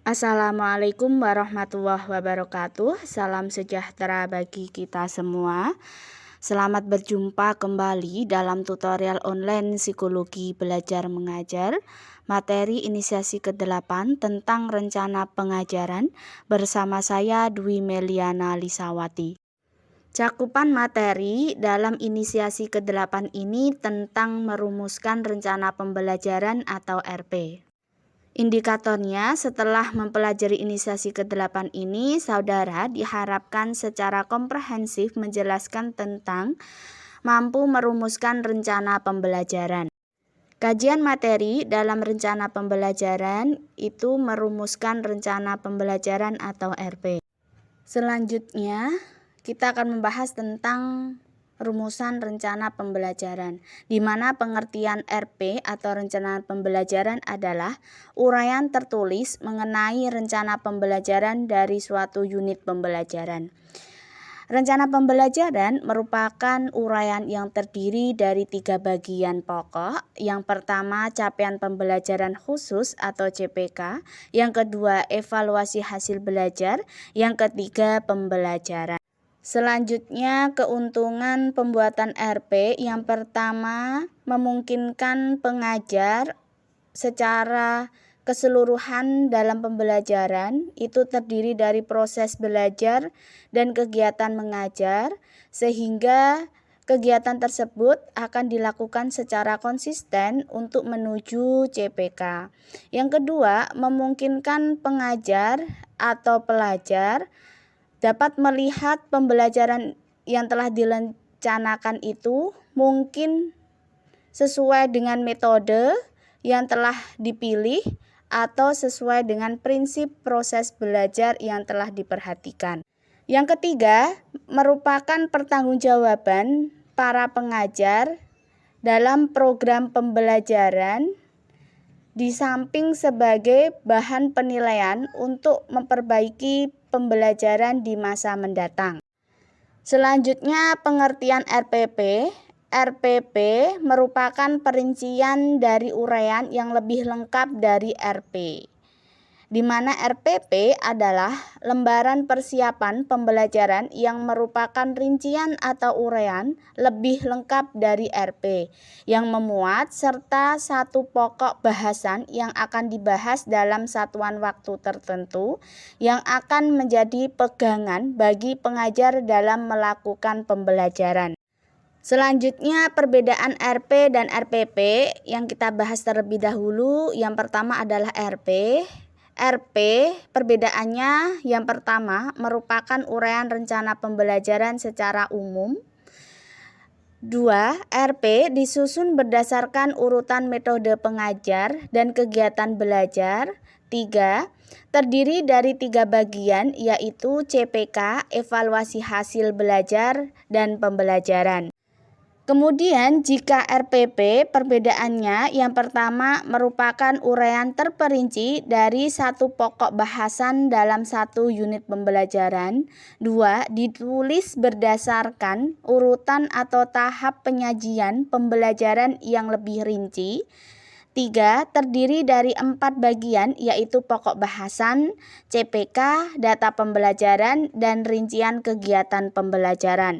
Assalamualaikum warahmatullahi wabarakatuh. Salam sejahtera bagi kita semua. Selamat berjumpa kembali dalam tutorial online Psikologi Belajar Mengajar, materi inisiasi ke-8 tentang rencana pengajaran bersama saya Dwi Meliana Lisawati. Cakupan materi dalam inisiasi ke-8 ini tentang merumuskan rencana pembelajaran atau RP. Indikatornya, setelah mempelajari inisiasi ke-8 ini, saudara diharapkan secara komprehensif menjelaskan tentang mampu merumuskan rencana pembelajaran. Kajian materi dalam rencana pembelajaran itu merumuskan rencana pembelajaran atau RP. Selanjutnya, kita akan membahas tentang rumusan rencana pembelajaran, di mana pengertian RP atau rencana pembelajaran adalah uraian tertulis mengenai rencana pembelajaran dari suatu unit pembelajaran. Rencana pembelajaran merupakan uraian yang terdiri dari 3 bagian pokok. Yang pertama, capaian pembelajaran khusus atau CPK. Yang kedua, evaluasi hasil belajar. Yang ketiga, pembelajaran. Selanjutnya, keuntungan pembuatan RP. Yang pertama, memungkinkan pengajar secara keseluruhan dalam pembelajaran itu terdiri dari proses belajar dan kegiatan mengajar, sehingga kegiatan tersebut akan dilakukan secara konsisten untuk menuju CPK. Yang kedua, memungkinkan pengajar atau pelajar dapat melihat pembelajaran yang telah direncanakan itu mungkin sesuai dengan metode yang telah dipilih atau sesuai dengan prinsip proses belajar yang telah diperhatikan. Yang ketiga, merupakan pertanggungjawaban para pengajar dalam program pembelajaran di samping sebagai bahan penilaian untuk memperbaiki pembelajaran di masa mendatang. Selanjutnya, pengertian RPP. RPP merupakan perincian dari uraian yang lebih lengkap dari RP, di mana RPP adalah lembaran persiapan pembelajaran yang merupakan rincian atau uraian lebih lengkap dari RP, yang memuat serta satu pokok bahasan yang akan dibahas dalam satuan waktu tertentu yang akan menjadi pegangan bagi pengajar dalam melakukan pembelajaran. Selanjutnya, perbedaan RP dan RPP yang kita bahas terlebih dahulu. Yang pertama adalah RP. RP perbedaannya yang pertama merupakan uraian rencana pembelajaran secara umum. 2. RP disusun berdasarkan urutan metode pengajar dan kegiatan belajar. 3. Terdiri dari 3 bagian, yaitu CPK, evaluasi hasil belajar, dan pembelajaran. Kemudian jika RPP perbedaannya yang pertama merupakan uraian terperinci dari satu pokok bahasan dalam satu unit pembelajaran. 2. Ditulis berdasarkan urutan atau tahap penyajian pembelajaran yang lebih rinci. 3. Terdiri dari 4 bagian, yaitu pokok bahasan, CPK, data pembelajaran, dan rincian kegiatan pembelajaran.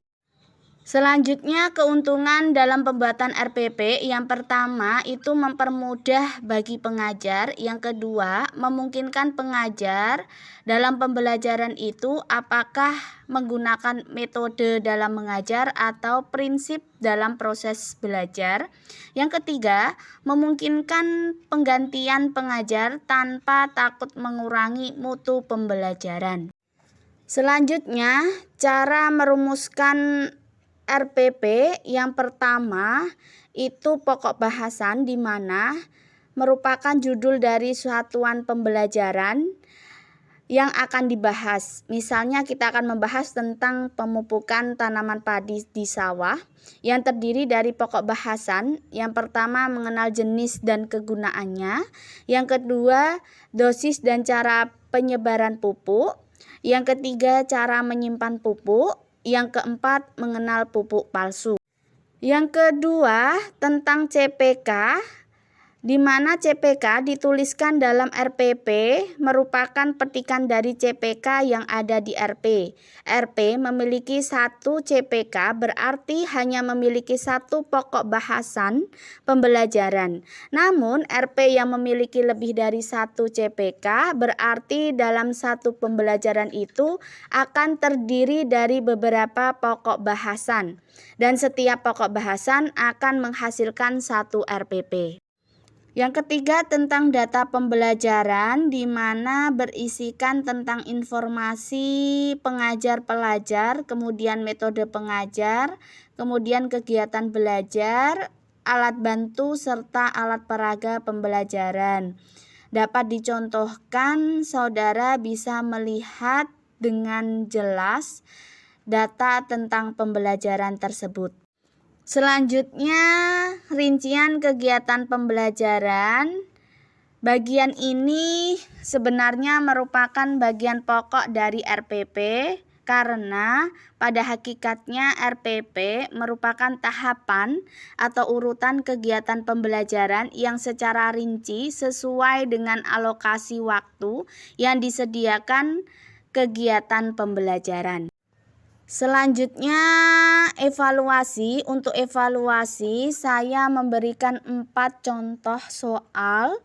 Selanjutnya, keuntungan dalam pembuatan RPP. Yang pertama itu mempermudah bagi pengajar. Yang kedua, memungkinkan pengajar dalam pembelajaran itu apakah menggunakan metode dalam mengajar atau prinsip dalam proses belajar. Yang ketiga, memungkinkan penggantian pengajar tanpa takut mengurangi mutu pembelajaran. Selanjutnya, cara merumuskan RPP yang pertama itu pokok bahasan, di mana merupakan judul dari satuan pembelajaran yang akan dibahas. Misalnya kita akan membahas tentang pemupukan tanaman padi di sawah yang terdiri dari pokok bahasan. Yang pertama mengenal jenis dan kegunaannya. Yang kedua dosis dan cara penyebaran pupuk. Yang ketiga cara menyimpan pupuk. Yang keempat, mengenal pupuk palsu. Yang kedua, tentang CPK. di mana CPK dituliskan dalam RPP merupakan petikan dari CPK yang ada di RP. RP memiliki satu CPK berarti hanya memiliki satu pokok bahasan pembelajaran. Namun RP yang memiliki lebih dari satu CPK berarti dalam satu pembelajaran itu akan terdiri dari beberapa pokok bahasan. Dan setiap pokok bahasan akan menghasilkan satu RPP. Yang ketiga tentang data pembelajaran, di mana berisikan tentang informasi pengajar pelajar, kemudian metode pengajar, kemudian kegiatan belajar, alat bantu serta alat peraga pembelajaran. Dapat dicontohkan, saudara bisa melihat dengan jelas data tentang pembelajaran tersebut. Selanjutnya, rincian kegiatan pembelajaran. Bagian ini sebenarnya merupakan bagian pokok dari RPP karena pada hakikatnya RPP merupakan tahapan atau urutan kegiatan pembelajaran yang secara rinci sesuai dengan alokasi waktu yang disediakan kegiatan pembelajaran. Selanjutnya evaluasi. Untuk evaluasi saya memberikan 4 contoh soal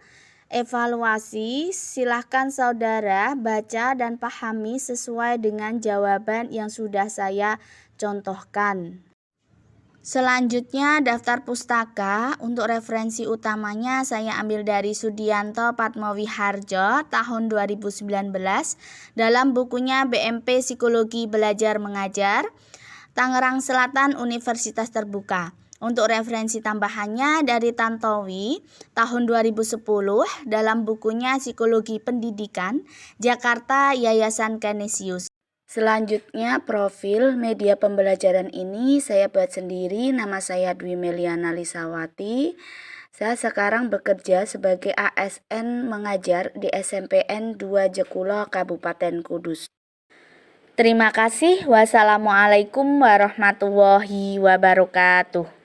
evaluasi. Silahkan saudara baca dan pahami sesuai dengan jawaban yang sudah saya contohkan. Selanjutnya daftar pustaka. Untuk referensi utamanya saya ambil dari Sudianto Patmowiharjo tahun 2019 dalam bukunya BMP Psikologi Belajar Mengajar, Tangerang Selatan Universitas Terbuka. Untuk referensi tambahannya dari Tantowi tahun 2010 dalam bukunya Psikologi Pendidikan, Jakarta Yayasan Canisius. Selanjutnya profil media pembelajaran ini saya buat sendiri. Nama saya Dwi Meliana Lisawati. Saya sekarang bekerja sebagai ASN mengajar di SMPN 2 Jekulo Kabupaten Kudus. Terima kasih. Wassalamualaikum warahmatullahi wabarakatuh.